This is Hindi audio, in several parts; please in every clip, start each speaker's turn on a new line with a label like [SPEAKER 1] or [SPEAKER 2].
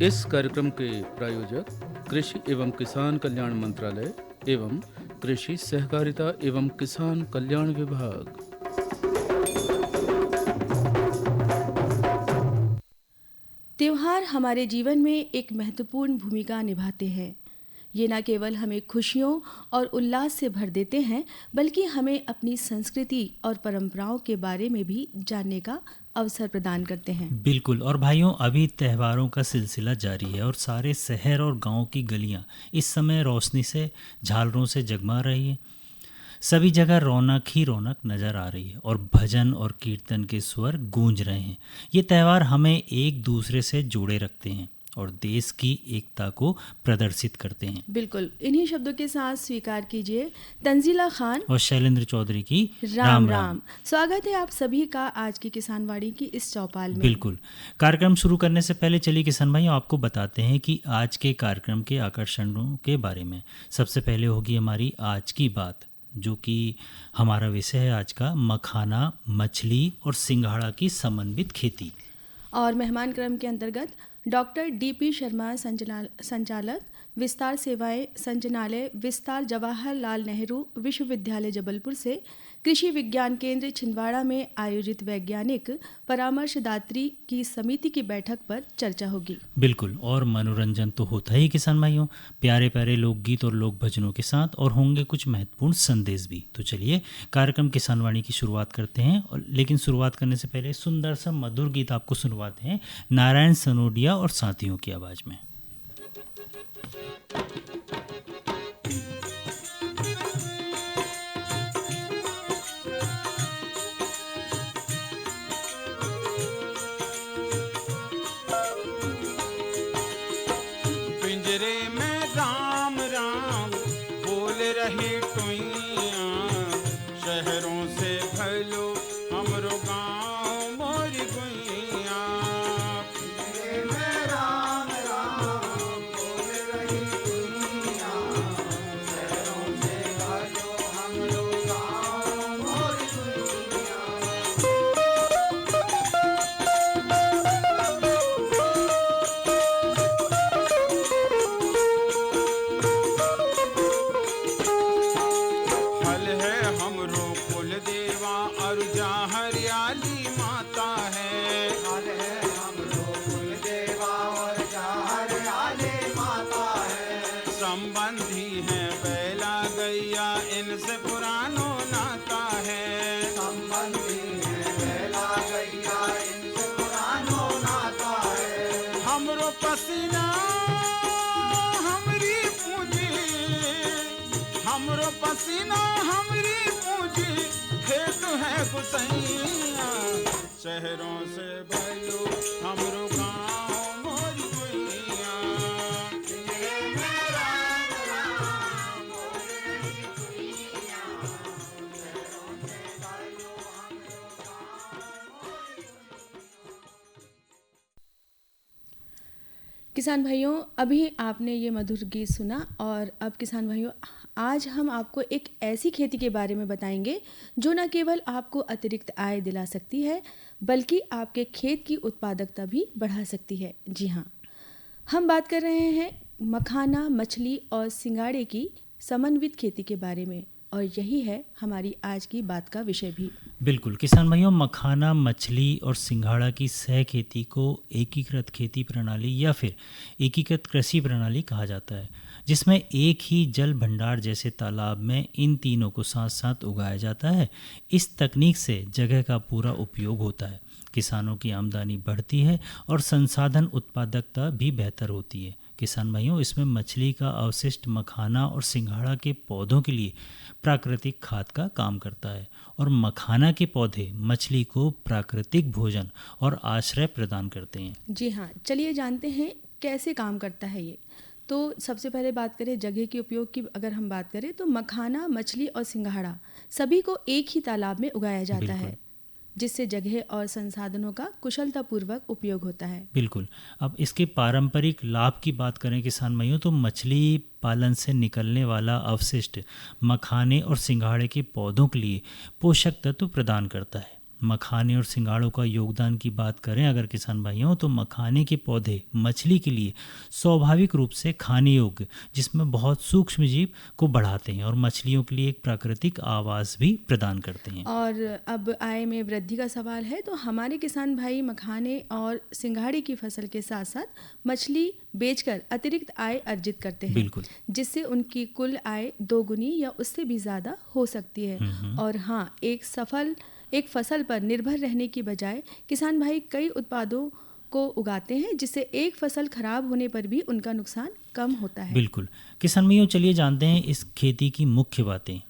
[SPEAKER 1] इस कार्यक्रम के प्रायोजक कृषि एवं किसान कल्याण मंत्रालय एवं कृषि सहकारिता एवं किसान कल्याण विभाग।
[SPEAKER 2] त्योहार हमारे जीवन में एक महत्वपूर्ण भूमिका निभाते हैं। ये न केवल हमें खुशियों और उल्लास से भर देते हैं, बल्कि हमें अपनी संस्कृति और परंपराओं के बारे में भी जानने का अवसर प्रदान करते हैं।
[SPEAKER 3] बिल्कुल। और भाइयों, अभी त्योहारों का सिलसिला जारी है और सारे शहर और गांव की गलियां इस समय रोशनी से, झालरों से जगमगा रही है। सभी जगह रौनक ही रौनक नज़र आ रही है और भजन और कीर्तन के स्वर गूंज रहे हैं। ये त्यौहार हमें एक दूसरे से जोड़े रखते हैं और देश की एकता को प्रदर्शित करते हैं।
[SPEAKER 2] बिल्कुल। इन्हीं शब्दों के साथ स्वीकार कीजिए तंजीला खान
[SPEAKER 3] और शैलेंद्र चौधरी की
[SPEAKER 2] राम राम। स्वागत है आप सभी का आज की किसानवाड़ी की इस चौपाल में।
[SPEAKER 3] बिल्कुल। कार्यक्रम शुरू करने से पहले चलिए किसान भाई आपको बताते हैं कि आज के कार्यक्रम के आकर्षणों के बारे में। सबसे पहले होगी हमारी आज की बात, जो कि हमारा विषय है आज का, मखाना, मछली और सिंघाड़ा की समन्वित खेती।
[SPEAKER 2] और मेहमान क्रम के अंतर्गत डॉक्टर डीपी शर्मा, संचालक विस्तार सेवाएं संचालनालय विस्तार, जवाहरलाल नेहरू विश्वविद्यालय जबलपुर से कृषि विज्ञान केंद्र छिंदवाड़ा में आयोजित वैज्ञानिक परामर्शदात्री की समिति की बैठक पर चर्चा होगी।
[SPEAKER 3] बिल्कुल। और मनोरंजन तो होता ही किसान भाइयों, प्यारे प्यारे लोकगीत और लोक भजनों के साथ, और होंगे कुछ महत्वपूर्ण संदेश भी। तो चलिए कार्यक्रम किसानवाणी की शुरुआत करते हैं। और लेकिन शुरुआत करने से पहले सुंदर सा मधुर गीत आपको सुनवाते हैं नारायण सनोडिया और साथियों की आवाज़ में।
[SPEAKER 4] शहरों से भयो हमरो गाँव मोरी गुइया।
[SPEAKER 2] किसान भाइयों, अभी आपने ये मधुर गीत सुना। और अब किसान भाइयों, आज हम आपको एक ऐसी खेती के बारे में बताएंगे जो न केवल आपको अतिरिक्त आय दिला सकती है, बल्कि आपके खेत की उत्पादकता भी बढ़ा सकती है। जी हाँ, हम बात कर रहे हैं मखाना, मछली और सिंघाड़े की समन्वित खेती के बारे में, और यही है हमारी आज की बात का विषय भी।
[SPEAKER 3] बिल्कुल किसान भाइयों, मखाना, मछली और सिंघाड़ा की सह खेती को एकीकृत खेती प्रणाली या फिर एकीकृत कृषि प्रणाली कहा जाता है, जिसमें एक ही जल भंडार जैसे तालाब में इन तीनों को साथ साथ उगाया जाता है। इस तकनीक से जगह का पूरा उपयोग होता है, किसानों की आमदनी बढ़ती है और संसाधन उत्पादकता भी बेहतर होती है। किसान भाइयों, इसमें मछली का अवशिष्ट मखाना और सिंघाड़ा के पौधों के लिए प्राकृतिक खाद का काम करता है, और मखाना के पौधे मछली को प्राकृतिक भोजन और आश्रय प्रदान करते हैं।
[SPEAKER 2] जी हाँ, चलिए जानते हैं कैसे काम करता है ये। तो सबसे पहले बात करें जगह के उपयोग की। अगर हम बात करें तो मखाना, मछली और सिंघाड़ा सभी को एक ही तालाब में उगाया जाता है, जिससे जगह और संसाधनों का कुशलतापूर्वक उपयोग होता है।
[SPEAKER 3] बिल्कुल। अब इसके पारंपरिक लाभ की बात करें किसान भाइयों, तो मछली पालन से निकलने वाला अवशिष्ट मखाने और सिंघाड़े के पौधों के लिए पोषक तत्व प्रदान करता है, मखाने और सिंगाड़ों का योगदान की बात करें अगर किसान भाइयों, तो मखाने के पौधे मछली के लिए स्वाभाविक रूप से खाने योग्य, जिसमें बहुत सूक्ष्म जीव को बढ़ाते हैं और मछलियों के लिए एक प्राकृतिक आवास भी प्रदान करते हैं।
[SPEAKER 2] और अब आय में वृद्धि का सवाल है, तो हमारे किसान भाई मखाने और सिंघाड़े की फसल के साथ साथ मछली बेचकर अतिरिक्त आय अर्जित करते हैं,
[SPEAKER 3] बिल्कुल।
[SPEAKER 2] जिससे उनकी कुल आय दोगुनी या उससे भी ज़्यादा हो सकती है। और हाँ, एक फसल पर निर्भर रहने की बजाय किसान भाई कई उत्पादों को उगाते हैं, जिससे एक फसल खराब होने पर भी उनका नुकसान कम होता है।
[SPEAKER 3] बिल्कुल। किसान भाइयों, चलिए जानते हैं इस खेती की मुख्य बातें।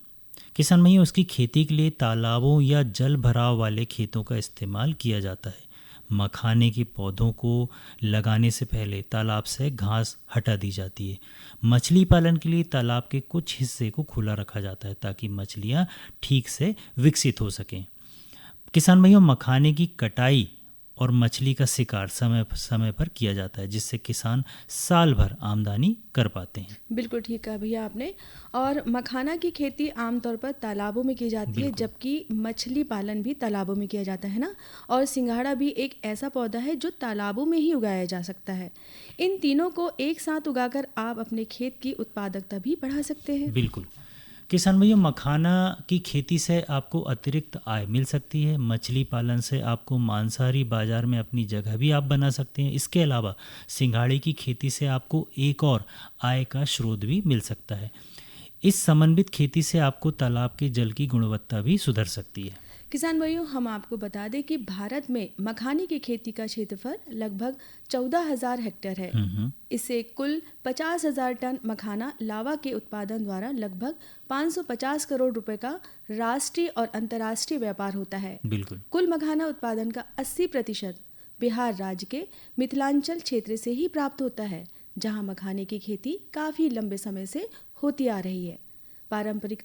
[SPEAKER 3] किसान भाइयों, उसकी खेती के लिए तालाबों या जल भराव वाले खेतों का इस्तेमाल किया जाता है। मखाने के पौधों को लगाने से पहले तालाब से घास हटा दी जाती है। मछली पालन के लिए तालाब के कुछ हिस्से को खुला रखा जाता है ताकि मछलियाँ ठीक से विकसित हो सकें। किसान भाइयों, मखाने की कटाई और मछली का शिकार समय समय पर किया जाता है, जिससे किसान साल भर आमदनी कर पाते हैं।
[SPEAKER 2] बिल्कुल ठीक कहा भैया आपने। और मखाना की खेती आमतौर पर तालाबों में की जाती है, जबकि मछली पालन भी तालाबों में किया जाता है ना। और सिंघाड़ा भी एक ऐसा पौधा है जो तालाबों में ही उगाया जा सकता है। इन तीनों को एक साथ उगाकर आप अपने खेत की उत्पादकता भी बढ़ा सकते हैं।
[SPEAKER 3] बिल्कुल। किसान भाइयों, मखाना की खेती से आपको अतिरिक्त आय मिल सकती है। मछली पालन से आपको मांसाहारी बाजार में अपनी जगह भी आप बना सकते हैं। इसके अलावा सिंघाड़े की खेती से आपको एक और आय का स्रोत भी मिल सकता है। इस समन्वित खेती से आपको तालाब के जल की गुणवत्ता भी सुधर सकती है।
[SPEAKER 2] किसान भाइयों, हम आपको बता दें कि भारत में मखाने की खेती का क्षेत्रफल लगभग 14,000 हेक्टेयर है। इससे कुल 50,000 टन मखाना लावा के उत्पादन द्वारा लगभग 550 करोड़ रुपए का राष्ट्रीय और अंतर्राष्ट्रीय व्यापार होता है।
[SPEAKER 3] बिल्कुल।
[SPEAKER 2] कुल मखाना उत्पादन का 80% बिहार राज्य के मिथिलांचल क्षेत्र से ही प्राप्त होता है, जहां मखाने की खेती काफ़ी लंबे समय से होती आ रही है। पारंपरिक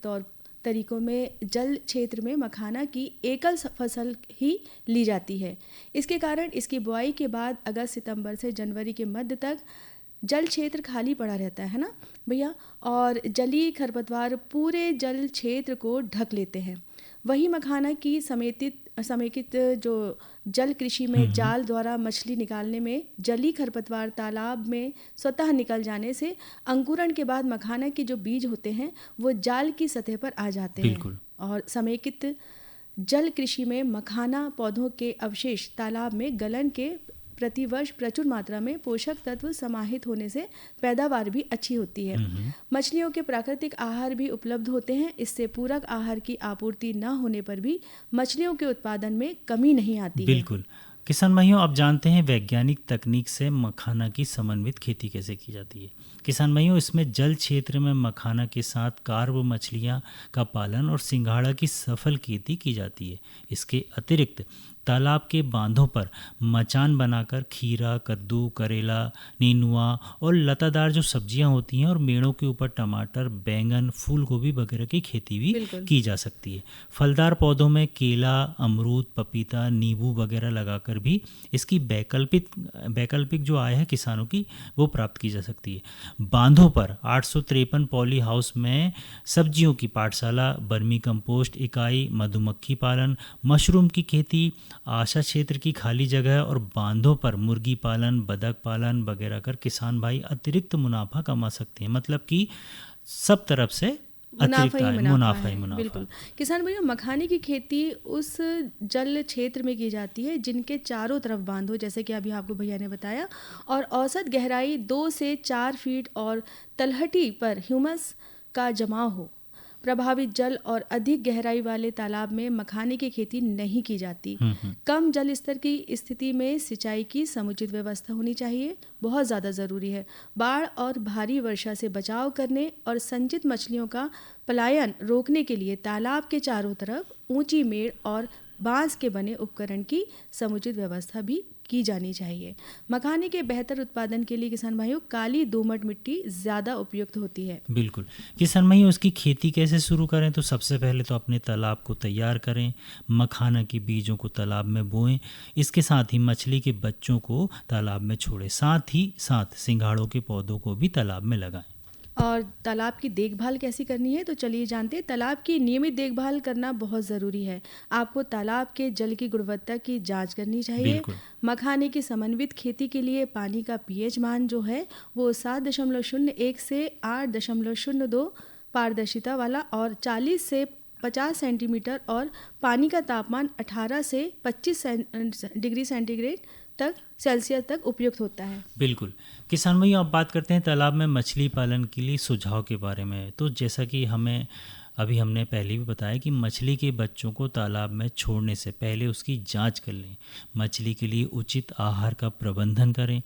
[SPEAKER 2] तरीकों में जल क्षेत्र में मखाना की एकल फसल ही ली जाती है। इसके कारण इसकी बुआई के बाद अगस्त सितंबर से जनवरी के मध्य तक जल क्षेत्र खाली पड़ा रहता है ना भैया, और जलीय खरपतवार पूरे जल क्षेत्र को ढक लेते हैं। वही मखाना की समेकित जो जल कृषि में जाल द्वारा मछली निकालने में जलीय खरपतवार तालाब में स्वतः निकल जाने से अंकुरण के बाद मखाना के जो बीज होते हैं वो जाल की सतह पर आ जाते हैं। और समेकित जल कृषि में मखाना पौधों के अवशेष तालाब में गलन के प्रतिवर्ष प्रचुर मात्रा में पोषक तत्व समाहित होने से पैदावार भी अच्छी होती है। मछलियों के प्राकृतिक आहार भी उपलब्ध होते हैं। इससे पूरक आहार की आपूर्ति न होने पर भी मछलियों के उत्पादन में कमी नहीं आती।
[SPEAKER 3] बिल्कुल। किसान भाइयों, आप जानते हैं वैज्ञानिक तकनीक से मखाना की समन्वित खेती कैसे की जाती है। किसान भाइयों, इसमें जल क्षेत्र में मखाना के साथ कार्प मछलियाँ का पालन और सिंघाड़ा की सफल खेती की जाती है। इसके अतिरिक्त तालाब के बांधों पर मचान बनाकर खीरा, कद्दू, करेला, नीनुआ और लतादार जो सब्जियां होती हैं और मेड़ों के ऊपर टमाटर, बैंगन, फूल गोभी वगैरह की खेती भी की जा सकती है। फलदार पौधों में केला, अमरूद, पपीता, नींबू वगैरह लगाकर भी इसकी वैकल्पिक जो आय है किसानों की वो प्राप्त की जा सकती है। बांधों पर 853 पॉली हाउस में सब्जियों की पाठशाला, बर्मी कंपोस्ट इकाई, मधुमक्खी पालन, मशरूम की खेती, आशा क्षेत्र की खाली जगह और बांधों पर मुर्गी पालन, बतख पालन वगैरह कर किसान भाई अतिरिक्त मुनाफा कमा सकते हैं। मतलब कि सब तरफ से मुनाफा ही मुनाफा।
[SPEAKER 2] बिल्कुल। किसान भाइयों, मखाने की खेती उस जल क्षेत्र में की जाती है जिनके चारों तरफ बांध हो, जैसे कि अभी आपको भैया ने बताया, और औसत गहराई 2 से 4 फीट और तलहटी पर ह्यूमस का जमाव हो। प्रभावित जल और अधिक गहराई वाले तालाब में मखाने की खेती नहीं की जाती। कम जल स्तर की स्थिति में सिंचाई की समुचित व्यवस्था होनी चाहिए, बहुत ज़्यादा ज़रूरी है। बाढ़ और भारी वर्षा से बचाव करने और संचित मछलियों का पलायन रोकने के लिए तालाब के चारों तरफ ऊंची मेड़ और बांस के बने उपकरण की समुचित व्यवस्था भी की जानी चाहिए। मखाने के बेहतर उत्पादन के लिए किसान भाइयों काली दोमट मिट्टी ज़्यादा उपयुक्त होती है।
[SPEAKER 3] बिल्कुल। किसान भाइयों, उसकी खेती कैसे शुरू करें? तो सबसे पहले तो अपने तालाब को तैयार करें, मखाना के बीजों को तालाब में बोएं, इसके साथ ही मछली के बच्चों को तालाब में छोड़ें, साथ ही साथ सिंघाड़ों के पौधों को भी तालाब में लगाएं।
[SPEAKER 2] और तालाब की देखभाल कैसी करनी है, तो चलिए जानते हैं। तालाब की नियमित देखभाल करना बहुत ज़रूरी है। आपको तालाब के जल की गुणवत्ता की जांच करनी चाहिए।
[SPEAKER 3] बिल्कुल।
[SPEAKER 2] मखाने की समन्वित खेती के लिए पानी का पीएच मान जो है वो 7.01 से 8.02 पारदर्शिता वाला और 40 से 50 सेंटीमीटर और पानी का तापमान 18 से 25 डिग्री सेंटीग्रेड तक सेल्सियस तक उपयुक्त होता है।
[SPEAKER 3] बिल्कुल। किसान भाई, आप बात करते हैं तालाब में मछली पालन के लिए सुझाव के बारे में। तो जैसा कि हमने पहले भी बताया कि मछली के बच्चों को तालाब में छोड़ने से पहले उसकी जांच कर लें। मछली के लिए उचित आहार का प्रबंधन करें।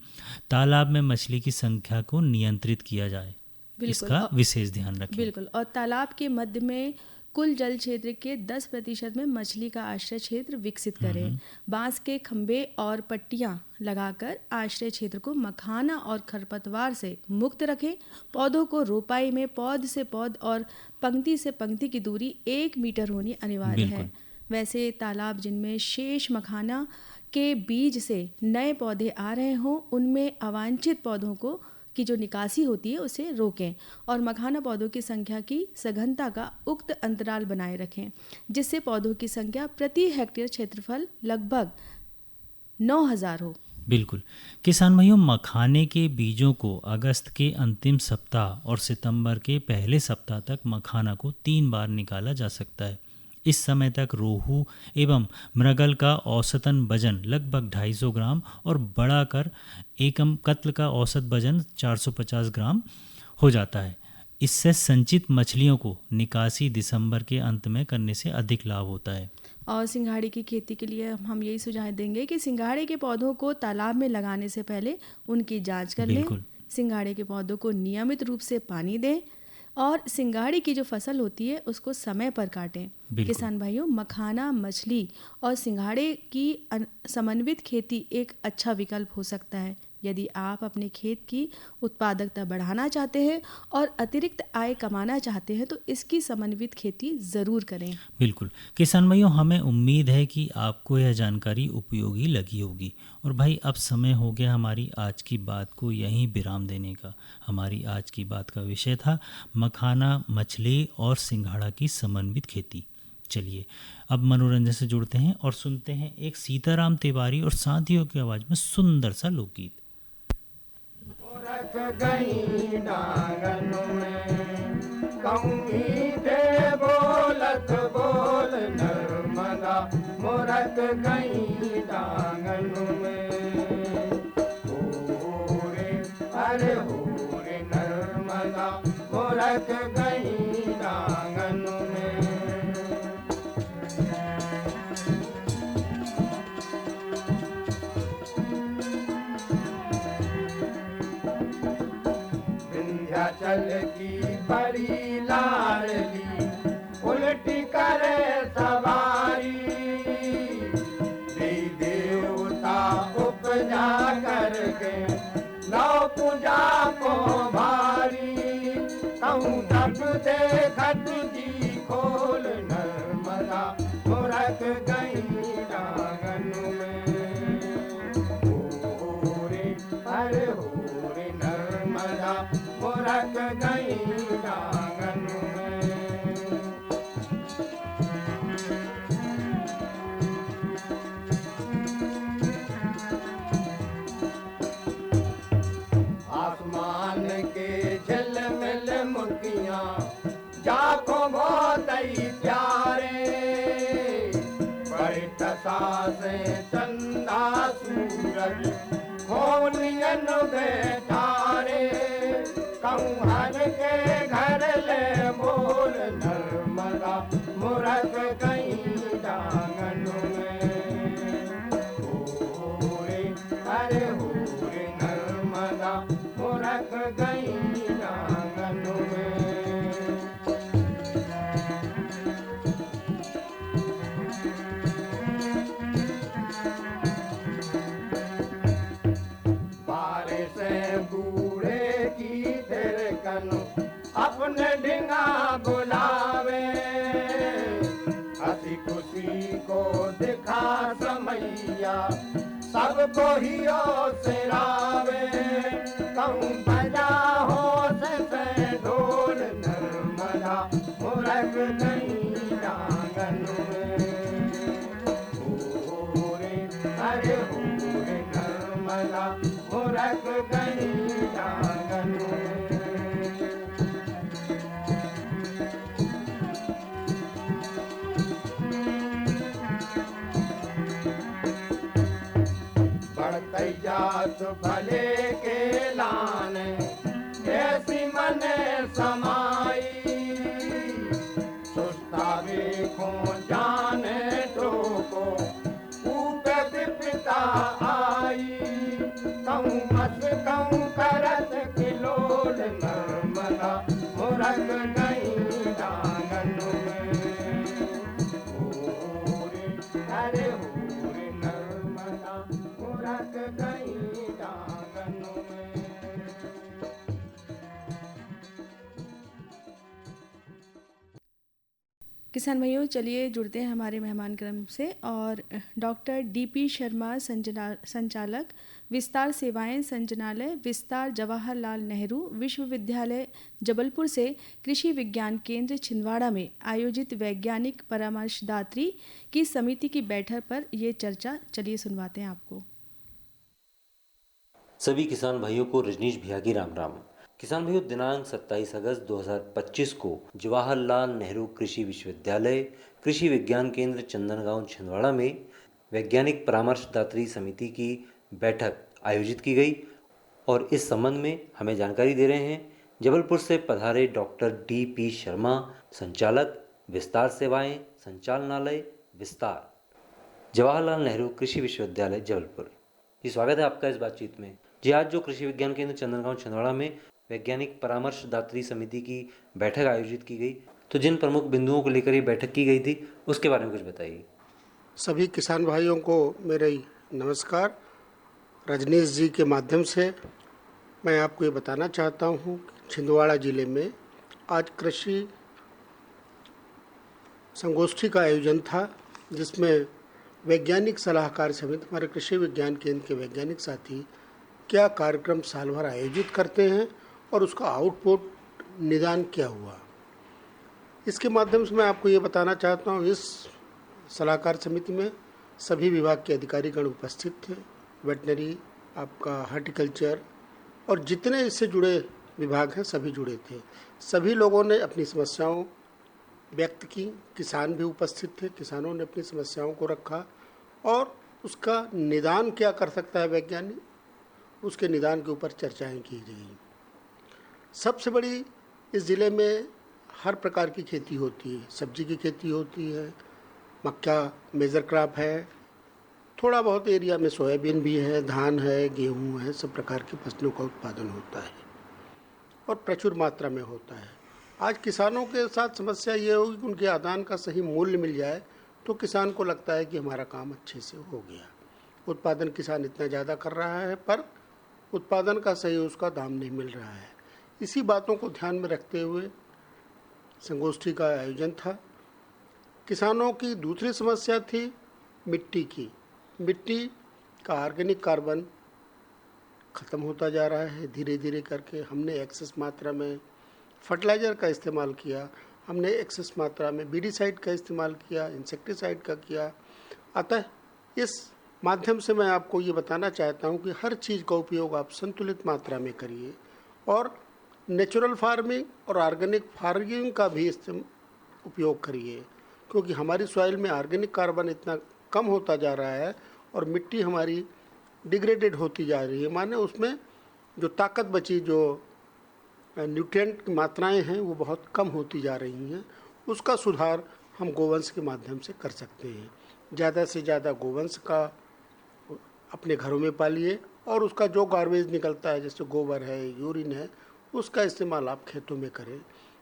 [SPEAKER 3] तालाब में मछली की संख्या को नियंत्रित किया जाए, इसका विशेष ध्यान रखें।
[SPEAKER 2] बिल्कुल। और तालाब के मध्य में कुल जल क्षेत्र के 10% में मछली का आश्रय क्षेत्र विकसित करें। बांस के खंभे और पट्टियां लगाकर आश्रय क्षेत्र को मखाना और खरपतवार से मुक्त रखें। पौधों को रोपाई में पौध से पौध और पंक्ति से पंक्ति की दूरी 1 मीटर होनी अनिवार्य है। वैसे तालाब जिनमें शेष मखाना के बीज से नए पौधे आ रहे हों, उनमें अवांछित पौधों को की जो निकासी होती है उसे रोकें और मखाना पौधों की संख्या की सघनता का उक्त अंतराल बनाए रखें, जिससे पौधों की संख्या प्रति हेक्टेयर क्षेत्रफल लगभग 9000 हो।
[SPEAKER 3] बिल्कुल। किसान भाइयों, मखाने के बीजों को अगस्त के अंतिम सप्ताह और सितंबर के पहले सप्ताह तक मखाना को 3 बार निकाला जा सकता है। इस समय तक रोहू एवं मृगल का औसतन वजन लगभग 250 ग्राम और बड़ा कर एकम कत्ल का औसत वजन 450 ग्राम हो जाता है। इससे संचित मछलियों को निकासी दिसंबर के अंत में करने से अधिक लाभ होता है।
[SPEAKER 2] और सिंघाड़े की खेती के लिए हम यही सुझाव देंगे कि सिंघाड़े के पौधों को तालाब में लगाने से पहले उनकी जांच कर लें। सिंघाड़े के पौधों को नियमित रूप से पानी दें और सिंघाड़े की जो फसल होती है उसको समय पर काटें। किसान भाइयों, मखाना, मछली और सिंघाड़े की समन्वित खेती एक अच्छा विकल्प हो सकता है यदि आप अपने खेत की उत्पादकता बढ़ाना चाहते हैं और अतिरिक्त आय कमाना चाहते हैं, तो इसकी समन्वित खेती ज़रूर करें।
[SPEAKER 3] बिल्कुल। किसान भाइयों, हमें उम्मीद है कि आपको यह जानकारी उपयोगी लगी होगी। और भाई, अब समय हो गया हमारी आज की बात को यहीं विराम देने का। हमारी आज की बात का विषय था मखाना, मछली और सिंघाड़ा की समन्वित खेती। चलिए अब मनोरंजन से जुड़ते हैं और सुनते हैं एक सीताराम तिवारी और साथियों की आवाज़ में सुंदर सा लोकगीत।
[SPEAKER 4] रख गई डांगन में कहूँगी थे बोलत बोल नर्मदा, मोरक गई डांगन में हो रे, अरे हो रे नर्मदा, मोरक गई डांगन में। चल की बड़ी लाडली उल्टी करे सवारी, देवता उपजा करके लौ पूजा को भारी, कहूँ तब देखत जी खोल नर्मदा, मोरक गई डांगन में हो रे, अरे हो रे नर्मदा, मोरक गई डांगन में। आसमान के झिलमिल मुर्गियाँ जाको बहुत ही प्यारे, बड़े टसा से चंदा सूरज खोनियन बैठारे, कहूँ हर के घर ले बोल नर्मदा, मोरक गई डांगन में हो रे, अरे हो रे नर्मदा, मोरक गई डांगन में। अपने ढिंगा बुलावे, हंसी खुशी को दिखा समैया, सबको ही ओ सिरावे, कहूँ बजा हो से मुरक गई आंगन में। हो रे अरे हो रे नर्मदा मुरक गई आंगन में। बढ़ते जात भले के लाने ऐसी मन समाई। सुस्ता देखो जाने ठोको ऊपे विपदा आई। कहूँ मत कहूँ करत किलोल नर्मदा मुरक गई आंगन में। हो रे अरे हो रे नर्मदा मुरक गई आंगन में।
[SPEAKER 2] किसान भाइयों, चलिए जुड़ते हैं हमारे मेहमान क्रम से और डॉक्टर डीपी शर्मा, संचालक विस्तार सेवाएं संचालनालय विस्तार जवाहरलाल नेहरू विश्वविद्यालय जबलपुर से कृषि विज्ञान केंद्र छिंदवाड़ा में आयोजित वैज्ञानिक परामर्शदात्री की समिति की बैठक पर ये चर्चा। चलिए सुनवाते हैं आपको।
[SPEAKER 5] सभी किसान भाइयों को रजनीश भैया की राम राम। किसान भाइयों, दिनांक 27 अगस्त 2025 को जवाहरलाल नेहरू कृषि विश्वविद्यालय कृषि विज्ञान केंद्र चंदनगांव छिंदवाड़ा में वैज्ञानिक परामर्शदात्री समिति की बैठक आयोजित की गई और इस संबंध में हमें जानकारी दे रहे हैं जबलपुर से पधारे डॉक्टर डीपी शर्मा, संचालक विस्तार सेवाएं संचालनालय विस्तार जवाहरलाल नेहरू कृषि विश्वविद्यालय जबलपुर। जी, स्वागत है आपका इस बातचीत में। जी, आज जो कृषि विज्ञान केंद्र चंदनगांव छिंदवाड़ा में वैज्ञानिक परामर्शदात्री समिति की बैठक आयोजित की गई, तो जिन प्रमुख बिंदुओं को लेकर ये बैठक की गई थी उसके बारे में कुछ बताइए।
[SPEAKER 6] सभी किसान भाइयों को मेरे नमस्कार। रजनीश जी के माध्यम से मैं आपको ये बताना चाहता हूँ, छिंदवाड़ा जिले में आज कृषि संगोष्ठी का आयोजन था, जिसमें वैज्ञानिक सलाहकार समिति हमारे कृषि विज्ञान केंद्र के वैज्ञानिक साथी क्या कार्यक्रम साल भर आयोजित करते हैं और उसका आउटपुट निदान क्या हुआ, इसके माध्यम से मैं आपको ये बताना चाहता हूँ। इस सलाहकार समिति में सभी विभाग के अधिकारीगण उपस्थित थे, वेटनरी, आपका हार्टिकल्चर और जितने इससे जुड़े विभाग हैं सभी जुड़े थे। सभी लोगों ने अपनी समस्याओं व्यक्त की, किसान भी उपस्थित थे, किसानों ने अपनी समस्याओं को रखा और उसका निदान क्या कर सकता है वैज्ञानिक, उसके निदान के ऊपर चर्चाएं की गई। सबसे बड़ी, इस ज़िले में हर प्रकार की खेती होती है, सब्जी की खेती होती है, मक्का मेजर क्रॉप है, थोड़ा बहुत एरिया में सोयाबीन भी है, धान है, गेहूं है, सब प्रकार की फसलों का उत्पादन होता है और प्रचुर मात्रा में होता है। आज किसानों के साथ समस्या ये होगी कि उनके आदान का सही मूल्य मिल जाए तो किसान को लगता है कि हमारा काम अच्छे से हो गया। उत्पादन किसान इतना ज़्यादा कर रहा है पर उत्पादन का सही उसका दाम नहीं मिल रहा है। इसी बातों को ध्यान में रखते हुए संगोष्ठी का आयोजन था। किसानों की दूसरी समस्या थी मिट्टी की। मिट्टी का ऑर्गेनिक कार्बन ख़त्म होता जा रहा है धीरे धीरे करके। हमने एक्सेस मात्रा में फर्टिलाइज़र का इस्तेमाल किया, हमने एक्सेस मात्रा में बीडीसाइड का इस्तेमाल किया, इंसेक्टिसाइड का किया। अतः इस माध्यम से मैं आपको ये बताना चाहता हूँ कि हर चीज़ का उपयोग आप संतुलित मात्रा में करिए और नेचुरल फार्मिंग और ऑर्गेनिक फार्मिंग का भी उपयोग करिए, क्योंकि हमारी सॉइल में ऑर्गेनिक कार्बन इतना कम होता जा रहा है और मिट्टी हमारी डिग्रेडेड होती जा रही है, माने उसमें जो ताकत बची, जो न्यूट्रिएंट की मात्राएं हैं वो बहुत कम होती जा रही हैं। उसका सुधार हम गोवंश के माध्यम से कर सकते हैं। ज़्यादा से ज़्यादा गोवंश का अपने घरों में पालिए और उसका जो गार्बेज निकलता है जैसे गोबर है, यूरिन है, उसका इस्तेमाल आप खेतों में करें,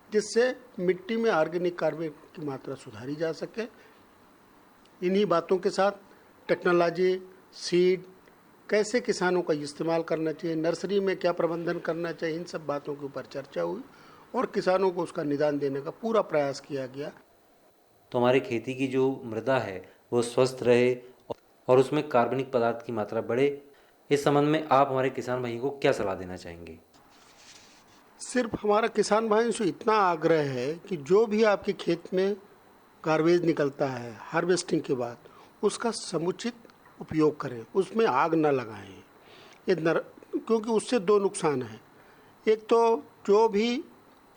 [SPEAKER 6] जिससे मिट्टी में ऑर्गेनिक कार्बन की मात्रा सुधारी जा सके। इन्हीं बातों के साथ टेक्नोलॉजी, सीड, कैसे किसानों का इस्तेमाल करना चाहिए, नर्सरी में क्या प्रबंधन करना चाहिए, इन सब बातों के ऊपर चर्चा हुई और किसानों को उसका निदान देने का पूरा प्रयास किया गया।
[SPEAKER 5] तो हमारी खेती की जो मृदा है वो स्वस्थ रहे और उसमें कार्बनिक पदार्थ की मात्रा बढ़े, इस संबंध में आप हमारे किसान भाइयों को क्या सलाह देना चाहेंगे?
[SPEAKER 6] सिर्फ हमारा किसान भाइयों से इतना आग्रह है कि जो भी आपके खेत में गार्बेज निकलता है हार्वेस्टिंग के बाद, उसका समुचित उपयोग करें, उसमें आग न लगाएं। क्योंकि उससे दो नुकसान हैं। एक तो जो भी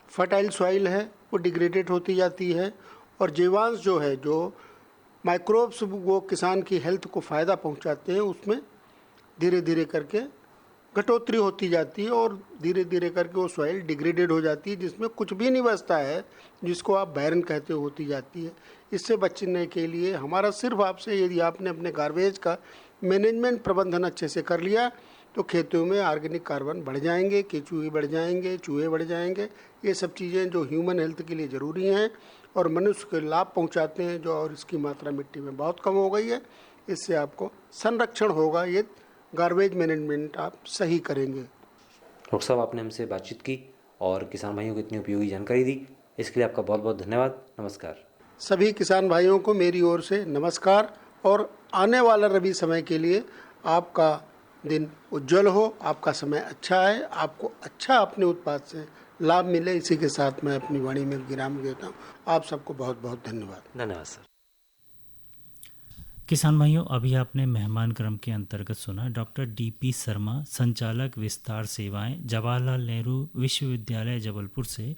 [SPEAKER 6] फर्टाइल सॉइल है वो डिग्रेडेड होती जाती है, और जीवांश जो है, जो माइक्रोब्स वो किसान की हेल्थ को फ़ायदा पहुंचाते हैं, उसमें धीरे धीरे करके घटोतरी होती जाती है और धीरे धीरे करके वो सॉइल डिग्रेडेड हो जाती है, जिसमें कुछ भी नहीं बचता है, जिसको आप बैरन कहते हो, होती जाती है। इससे बचने के लिए हमारा सिर्फ आपसे, यदि आपने अपने गार्बेज का मैनेजमेंट प्रबंधन अच्छे से कर लिया तो खेतों में ऑर्गेनिक कार्बन बढ़ जाएंगे, केचुए बढ़ जाएंगे, चूहे बढ़ जाएंगे। ये सब चीज़ें जो ह्यूमन हेल्थ के लिए ज़रूरी हैं और मनुष्य को लाभ पहुंचाते हैं, जो और इसकी मात्रा मिट्टी में बहुत कम हो गई है। इससे आपको संरक्षण होगा, ये गार्बेज मैनेजमेंट आप सही करेंगे।
[SPEAKER 5] डॉक्टर साहब, आपने हमसे बातचीत की और किसान भाइयों को इतनी उपयोगी जानकारी दी, इसके लिए आपका बहुत बहुत धन्यवाद। नमस्कार।
[SPEAKER 6] सभी किसान भाइयों को मेरी ओर से नमस्कार, और आने वाला रबी समय के लिए आपका दिन उज्जवल हो, आपका समय अच्छा है, आपको अच्छा अपने उत्पाद से लाभ मिले। इसी के साथ मैं अपनी वाणी में विराम देता हूँ। आप सबको बहुत बहुत धन्यवाद।
[SPEAKER 5] धन्यवाद सर।
[SPEAKER 3] किसान भाइयों, अभी आपने मेहमान क्रम के अंतर्गत सुना डॉक्टर DP शर्मा, संचालक विस्तार सेवाएं, जवाहरलाल नेहरू विश्वविद्यालय जबलपुर से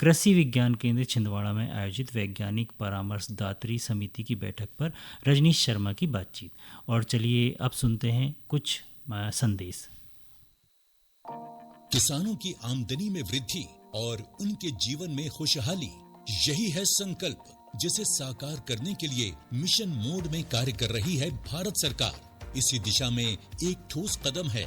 [SPEAKER 3] कृषि विज्ञान केंद्र छिंदवाड़ा में आयोजित वैज्ञानिक परामर्शदात्री समिति की बैठक पर रजनीश शर्मा की बातचीत। और चलिए अब सुनते हैं कुछ संदेश।
[SPEAKER 7] किसानों की आमदनी में वृद्धि और उनके जीवन में खुशहाली, यही है संकल्प जिसे साकार करने के लिए मिशन मोड में कार्य कर रही है भारत सरकार। इसी दिशा में एक ठोस कदम है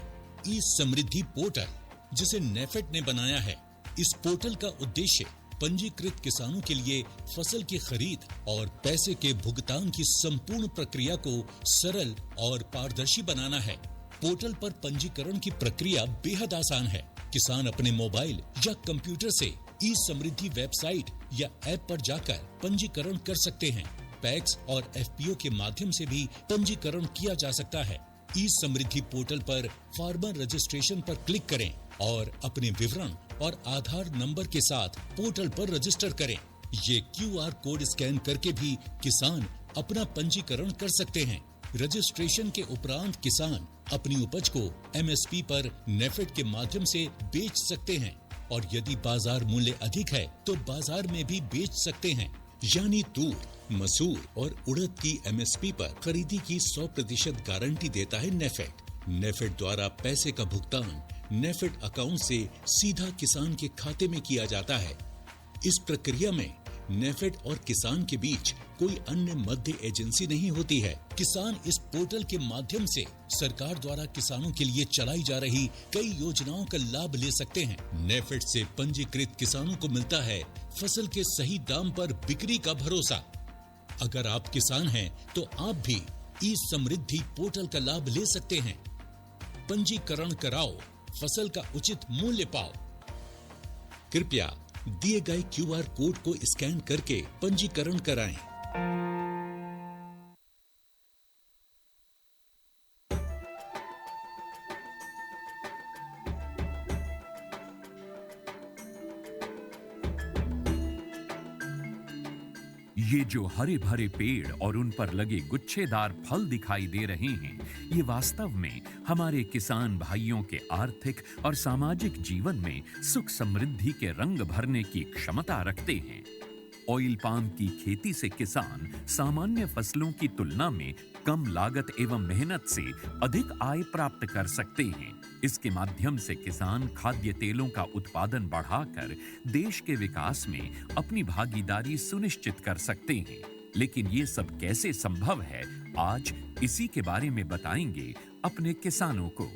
[SPEAKER 7] ई समृद्धि पोर्टल, जिसे नेफेड ने बनाया है। इस पोर्टल का उद्देश्य पंजीकृत किसानों के लिए फसल की खरीद और पैसे के भुगतान की संपूर्ण प्रक्रिया को सरल और पारदर्शी बनाना है। पोर्टल पर पंजीकरण की प्रक्रिया बेहद आसान है। किसान अपने मोबाइल या कंप्यूटर से ई समृद्धि वेबसाइट या ऐप पर जाकर पंजीकरण कर सकते हैं। पैक्स और FPO के माध्यम से भी पंजीकरण किया जा सकता है। ई समृद्धि पोर्टल पर फार्मर रजिस्ट्रेशन पर क्लिक करें और अपने विवरण और आधार नंबर के साथ पोर्टल पर रजिस्टर करें। ये QR कोड स्कैन करके भी किसान अपना पंजीकरण कर सकते हैं। रजिस्ट्रेशन के उपरांत किसान अपनी उपज को MSP पर नेफेड के माध्यम से बेच सकते हैं, और यदि बाजार मूल्य अधिक है तो बाजार में भी बेच सकते हैं। यानी तूर, मसूर और उड़द की MSP पर खरीदी की 100% गारंटी देता है नेफेड। नेफेड द्वारा पैसे का भुगतान नेफेड अकाउंट से सीधा किसान के खाते में किया जाता है। इस प्रक्रिया में नेफेड और किसान के बीच कोई अन्य मध्य एजेंसी नहीं होती है। किसान इस पोर्टल के माध्यम से सरकार द्वारा किसानों के लिए चलाई जा रही कई योजनाओं का लाभ ले सकते हैं। नेफेड से पंजीकृत किसानों को मिलता है फसल के सही दाम पर बिक्री का भरोसा। अगर आप किसान हैं तो आप भी ई समृद्धि पोर्टल का लाभ ले सकते हैं। पंजीकरण कराओ, फसल का उचित मूल्य पाओ। कृपया दिए गए QR कोड को स्कैन करके पंजीकरण कराएं।
[SPEAKER 8] ये जो हरे भरे पेड़ और उन पर लगे गुच्छेदार फल दिखाई दे रहे हैं, ये वास्तव में हमारे किसान भाइयों के आर्थिक और सामाजिक जीवन में सुख समृद्धि के रंग भरने की क्षमता रखते हैं। ऑयल पाम की खेती से किसान सामान्य फसलों की तुलना में कम लागत एवं मेहनत से अधिक आय प्राप्त कर सकते हैं। इसके माध्यम से किसान खाद्य तेलों का उत्पादन बढ़ाकर देश के विकास में अपनी भागीदारी सुनिश्चित कर सकते हैं। लेकिन ये सब कैसे संभव है, आज इसी के बारे में बताएंगे अपने किसानों को।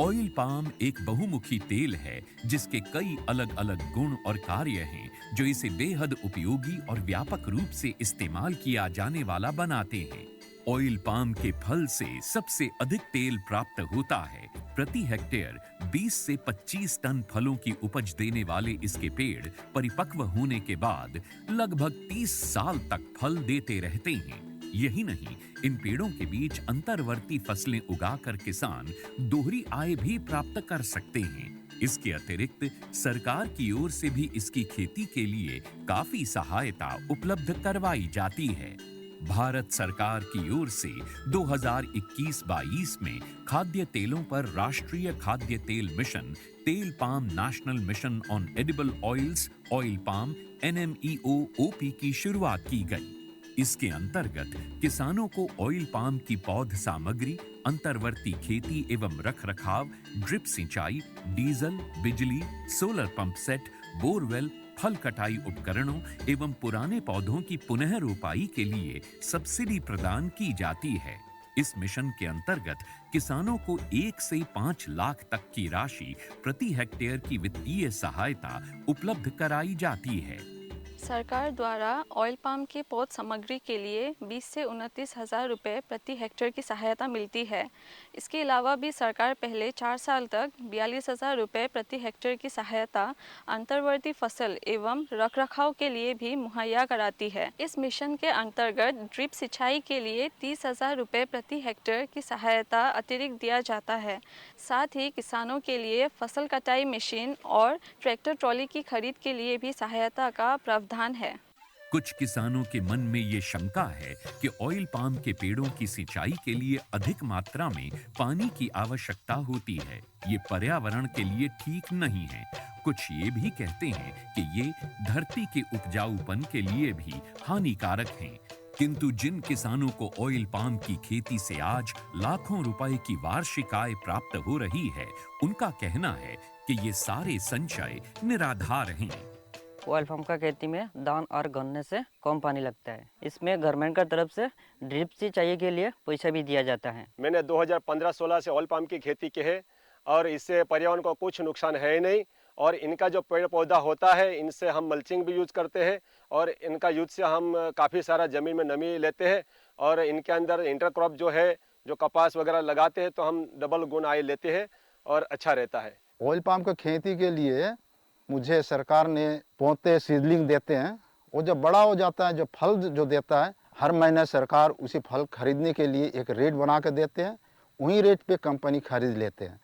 [SPEAKER 8] ऑयल पाम एक बहुमुखी तेल है जिसके कई अलग अलग गुण और कार्य हैं जो इसे बेहद उपयोगी और व्यापक रूप से इस्तेमाल किया जाने वाला बनाते हैं। ऑयल पाम के फल से सबसे अधिक तेल प्राप्त होता है। प्रति हेक्टेयर 20 से 25 टन फलों की उपज देने वाले इसके पेड़ परिपक्व होने के बाद लगभग 30 साल तक फल देते रहते हैं। यही नहीं, इन पेड़ों के बीच अंतर्वर्ती फसलें उगाकर किसान दोहरी आय भी प्राप्त कर सकते हैं। इसके अतिरिक्त सरकार की ओर से भी इसकी खेती के लिए काफी सहायता उपलब्ध करवाई जाती है। भारत सरकार की ओर से 2021-22 में खाद्य तेलों पर राष्ट्रीय खाद्य तेल मिशन, तेल palm national mission on edible oils, oil palm NMEO-OP की शुरुआत की गई। इसके अंतर्गत किसानों को ऑयल पाम की पौध सामग्री, अंतर्वर्ती खेती एवं रखरखाव, ड्रिप सिंचाई, डीजल, बिजली, सोलर पंप सेट, बोरवेल, फल कटाई उपकरणों एवं पुराने पौधों की पुनः रोपाई के लिए सब्सिडी प्रदान की जाती है। इस मिशन के अंतर्गत किसानों को 1 से 5 लाख तक की राशि प्रति हेक्टेयर की वित्तीय सहायता उपलब्ध कराई जाती है।
[SPEAKER 9] सरकार द्वारा ऑयल पाम की पौध सामग्री के लिए 20 से 29 हज़ार रुपये प्रति हेक्टेयर की सहायता मिलती है। इसके अलावा भी सरकार पहले 4 साल तक 42,000 रुपये प्रति हेक्टेयर की सहायता अंतर्वर्ती फसल एवं रखरखाव के लिए भी मुहैया कराती है। इस मिशन के अंतर्गत ड्रिप सिंचाई के लिए 30,000 रुपये प्रति हेक्टेयर की सहायता अतिरिक्त दिया जाता है। साथ ही किसानों के लिए फसल कटाई मशीन और ट्रैक्टर ट्रॉली की खरीद के लिए भी सहायता का प्रावधान है।
[SPEAKER 8] कुछ किसानों के मन में ये शंका है कि ऑयल पाम के पेड़ों की सिंचाई के लिए अधिक मात्रा में पानी की आवश्यकता होती है। ये पर्यावरण के लिए ठीक नहीं है। कुछ ये भी कहते हैं कि ये धरती के उपजाऊपन के लिए भी हानिकारक हैं। किंतु जिन किसानों को ऑयल पाम की खेती से आज लाखों रुपए की वार्षिक आय प्राप्त हो रही है, उनका कहना है कि ये सारे संचय निराधार हैं।
[SPEAKER 10] ऑयल पाम का खेती में दान और गन्ने से कम पानी लगता है। इसमें गवर्नमेंट का तरफ से ड्रिप सिंचाई के लिए पैसा भी दिया जाता है।
[SPEAKER 11] मैंने 2015-16 से ऑयल पाम की खेती की है और इससे पर्यावरण को कुछ नुकसान है ही नहीं। और इनका जो पेड़ पौधा होता है, इनसे हम मल्चिंग भी यूज करते हैं और इनका यूज से हम काफ़ी सारा ज़मीन में नमी लेते हैं। और इनके अंदर इंटरक्रॉप जो है, जो कपास वगैरह लगाते हैं, तो हम डबल गुण आय लेते हैं और अच्छा रहता है।
[SPEAKER 12] ऑयल पाम की खेती के लिए मुझे सरकार ने पौधे सीडलिंग देते हैं। वो जब बड़ा हो जाता है, जो फल जो देता है, हर महीने सरकार उसी फल खरीदने के लिए एक रेट बना के देते हैं। वही रेट पे कंपनी खरीद लेते हैं।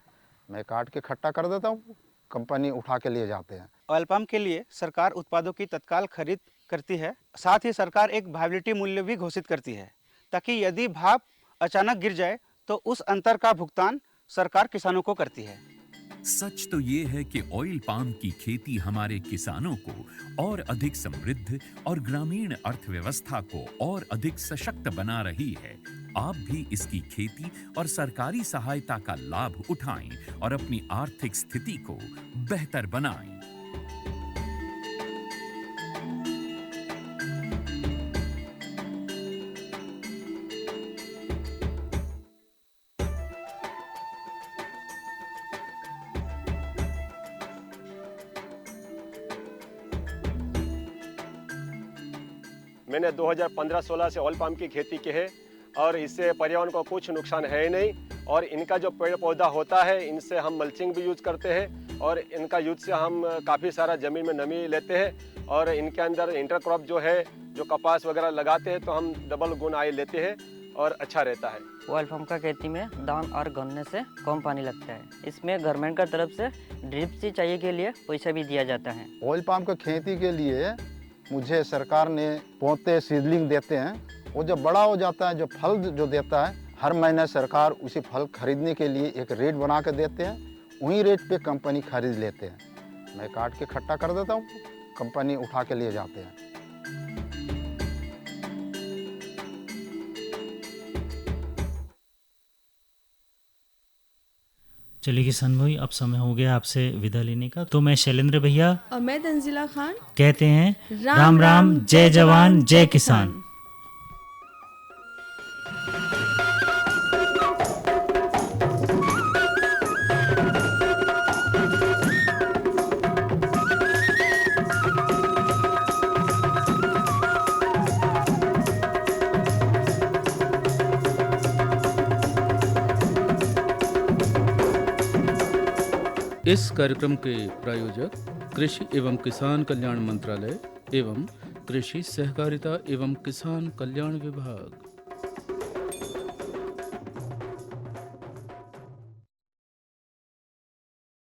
[SPEAKER 12] मैं काट के इकट्ठा कर देता हूँ, कंपनी उठा के लिए जाते हैं।
[SPEAKER 13] ऑयल पाम के लिए सरकार उत्पादों की तत्काल खरीद करती है। साथ ही सरकार एक वायबिलिटी मूल्य भी घोषित करती है, ताकि यदि भाव अचानक गिर जाए तो उस अंतर का भुगतान सरकार किसानों को करती है।
[SPEAKER 8] सच तो ये है कि ऑयल पाम की खेती हमारे किसानों को और अधिक समृद्ध और ग्रामीण अर्थव्यवस्था को और अधिक सशक्त बना रही है। आप भी इसकी खेती और सरकारी सहायता का लाभ उठाएं और अपनी आर्थिक स्थिति को बेहतर बनाएं।
[SPEAKER 11] मैंने 2015-16 से ऑयल पाम की खेती की है और इससे पर्यावरण को कुछ नुकसान है ही नहीं। और इनका जो पेड़ पौधा होता है, इनसे हम मल्चिंग भी यूज करते हैं और इनका यूज से हम काफ़ी सारा ज़मीन में नमी लेते हैं। और इनके अंदर इंटरक्रॉप जो है, जो कपास वगैरह लगाते हैं, तो हम डबल गुण आय लेते हैं और अच्छा रहता है।
[SPEAKER 10] ऑयल पाम का खेती में दान और गन्ने से कम पानी लगता है। इसमें गवर्नमेंट का तरफ से ड्रिप सिंचाई के लिए पैसा भी दिया जाता है।
[SPEAKER 12] ऑयल पाम की खेती के लिए मुझे सरकार ने पौधे सीडलिंग देते हैं। वो जब बड़ा हो जाता है, जो फल जो देता है, हर महीने सरकार उसी फल खरीदने के लिए एक रेट बना के देते हैं। वही रेट पे कंपनी खरीद लेते हैं। मैं काट के इकट्ठा कर देता हूँ, कंपनी उठा के लिए जाते हैं।
[SPEAKER 3] चलिए किसान भाई, अब समय हो गया आपसे विदा लेने का। तो मैं शैलेंद्र भैया
[SPEAKER 2] और मैं तंजिला खान
[SPEAKER 3] कहते हैं राम राम, जय जवान जय किसान।
[SPEAKER 1] इस कार्यक्रम के प्रायोजक कृषि एवं किसान कल्याण मंत्रालय एवं कृषि सहकारिता एवं किसान कल्याण विभाग।